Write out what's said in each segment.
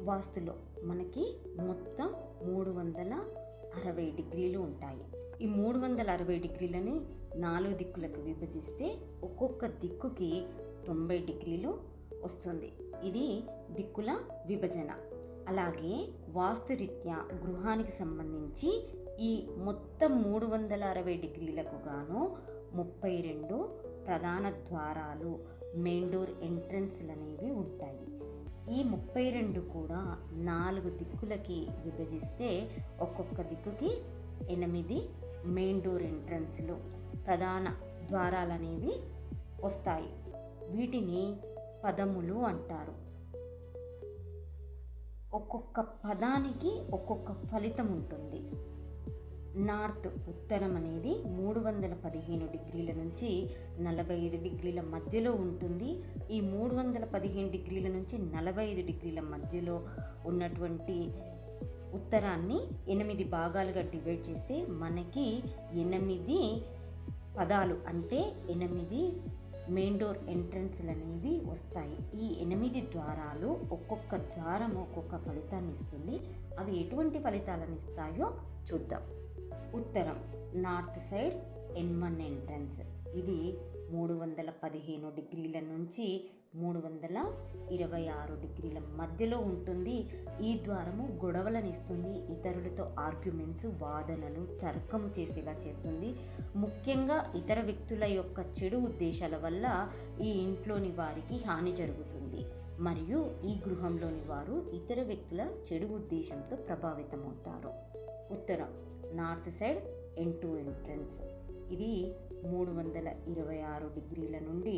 వాస్తులో మనకి మొత్తం 360 డిగ్రీలు ఉంటాయి. ఈ 360 డిగ్రీలని 4 దిక్కులకు విభజిస్తే ఒక్కొక్క దిక్కుకి 90 డిగ్రీలు వస్తుంది. ఇది దిక్కుల విభజన. అలాగే వాస్తురీత్యా గృహానికి సంబంధించి ఈ మొత్తం 360 డిగ్రీలకు గాను 32 ప్రధాన ద్వారాలు, మెయిన్ డోర్ ఎంట్రన్స్లు అనేవి ఉంటాయి. ఈ 32 కూడా 4 దిక్కులకి విభజిస్తే ఒక్కొక్క దిక్కుకి 8 మెయిన్ డోర్ ఎంట్రన్స్లు, ప్రధాన ద్వారాలు అనేవి వస్తాయి. వీటిని పదములు అంటారు. ఒక్కొక్క పదానికి ఒక్కొక్క ఫలితం ఉంటుంది. నార్త్ ఉత్తరం అనేది 315 డిగ్రీల నుంచి 45 డిగ్రీల మధ్యలో ఉంటుంది. ఈ 315 డిగ్రీల నుంచి 45 డిగ్రీల మధ్యలో ఉన్నటువంటి ఉత్తరాన్ని 8 భాగాలుగా డివైడ్ చేస్తే మనకి 8 పదాలు అంటే 8 మెయిన్ డోర్ ఎంట్రన్స్లు అనేవి వస్తాయి. ఈ 8 ద్వారాలు ఒక్కొక్క ద్వారం ఒక్కొక్క ఫలితాన్ని ఇస్తుంది. అవి ఎటువంటి ఫలితాలను ఇస్తాయో చూద్దాం. ఉత్తరం నార్త్ సైడ్ N1 ఎంట్రన్స్. ఇది 315 డిగ్రీల నుంచి 326 డిగ్రీల మధ్యలో ఉంటుంది. ఈ ద్వారము గొడవలను ఇస్తుంది. ఇతరులతో ఆర్గ్యుమెంట్స్, వాదనలు, తర్కము చేసేలా చేస్తుంది. ముఖ్యంగా ఇతర వ్యక్తుల యొక్క చెడు ఉద్దేశాల వల్ల ఈ ఇంట్లోని వారికి హాని జరుగుతుంది మరియు ఈ గృహంలోని వారు ఇతర వ్యక్తుల చెడు ఉద్దేశంతో ప్రభావితమవుతారు. ఉత్తరం నార్త్ సైడ్ N2 ఎంట్రన్స్. ఇది 326 డిగ్రీల నుండి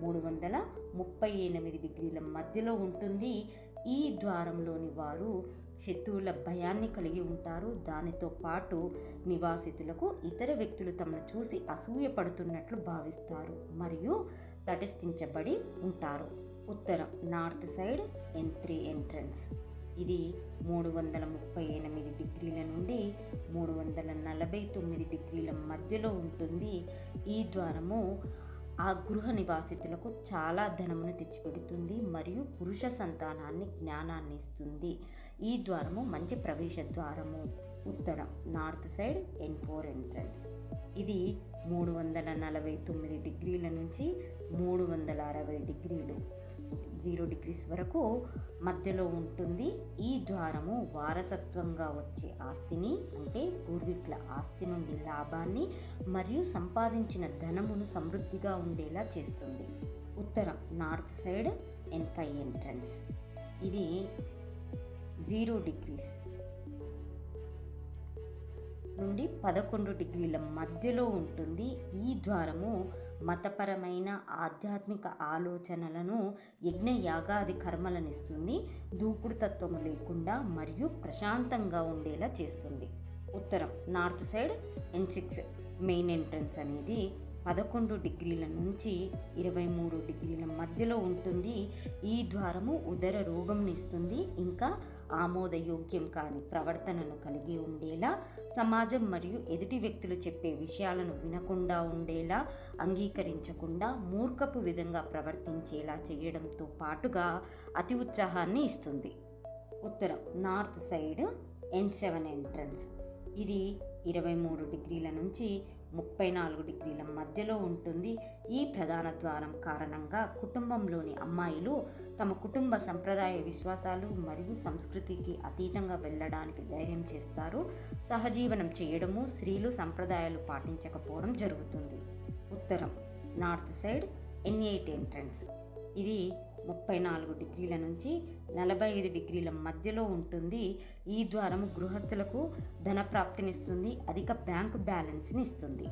338 డిగ్రీల మధ్యలో ఉంటుంది. ఈ ద్వారంలోని వారు శత్రువుల భయాన్ని కలిగి ఉంటారు. దానితో పాటు నివాసితులకు ఇతర వ్యక్తులు తమను చూసి అసూయపడుతున్నట్లు భావిస్తారు మరియు తటస్థించబడి ఉంటారు. ఉత్తరం నార్త్ సైడ్ N3 ఎంట్రన్స్. ఇది 338 డిగ్రీల నుండి 349 డిగ్రీల మధ్యలో ఉంటుంది. ఈ ద్వారము ఆ గృహ నివాసితులకు చాలా ధనమును తెచ్చిపెడుతుంది మరియు పురుష సంతానాన్ని, జ్ఞానాన్ని ఇస్తుంది. ఈ ద్వారము మంచి ప్రవేశ ద్వారము. ఉత్తరం నార్త్ సైడ్ N4 ఎంట్రన్స్. ఇది 349 డిగ్రీల నుంచి 360 డిగ్రీలు 0 డిగ్రీస్ వరకు మధ్యలో ఉంటుంది. ఈ ద్వారము వారసత్వంగా వచ్చే ఆస్తిని అంటే పూర్వీకుల ఆస్తి నుండి లాభాన్ని మరియు సంపాదించిన ధనమును సమృద్ధిగా ఉండేలా చేస్తుంది. ఉత్తరం నార్త్ సైడ్ N5 ఎంట్రన్స్. ఇది 0 డిగ్రీస్ నుండి 11 డిగ్రీల మధ్యలో ఉంటుంది. ఈ ద్వారము మతపరమైన ఆధ్యాత్మిక ఆలోచనలను, యజ్ఞ యాగాది కర్మలను ఇస్తుంది. దూకుడు తత్వము లేకుండా మరియు ప్రశాంతంగా ఉండేలా చేస్తుంది. ఉత్తరం north side N6 main entrance అనేది 11 డిగ్రీల నుంచి 23 డిగ్రీల మధ్యలో ఉంటుంది. ఈ ద్వారము ఉదర రోగంని ఇస్తుంది. ఇంకా ఆమోదయోగ్యం కాని ప్రవర్తనను కలిగి ఉండేలా, సమాజం మరియు ఎదుటి వ్యక్తులు చెప్పే విషయాలను వినకుండా ఉండేలా, అంగీకరించకుండా మూర్ఖపు విధంగా ప్రవర్తించేలా చేయడంతో పాటుగా అతి ఉత్సాహాన్ని ఇస్తుంది. ఉత్తరం నార్త్ సైడ్ N7 ఎంట్రన్స్. ఇది 23 డిగ్రీల నుంచి 34 డిగ్రీల మధ్యలో ఉంటుంది. ఈ ప్రధాన ద్వారం కారణంగా కుటుంబంలోని అమ్మాయిలు తమ కుటుంబ సంప్రదాయ విశ్వాసాలు మరియు సంస్కృతికి అతీతంగా వెళ్ళడానికి ధైర్యం చేస్తారు. సహజీవనం చేయడము, స్త్రీలు సంప్రదాయాలు పాటించకపోవడం జరుగుతుంది. ఉత్తరం నార్త్ సైడ్ N8 ఎంట్రన్స్. ఇది 34 డిగ్రీల నుంచి 45 డిగ్రీల మధ్యలో ఉంటుంది. ఈ ద్వారము గృహస్థులకు ధన ప్రాప్తినిస్తుంది, అధిక బ్యాంకు బ్యాలెన్స్ని ఇస్తుంది.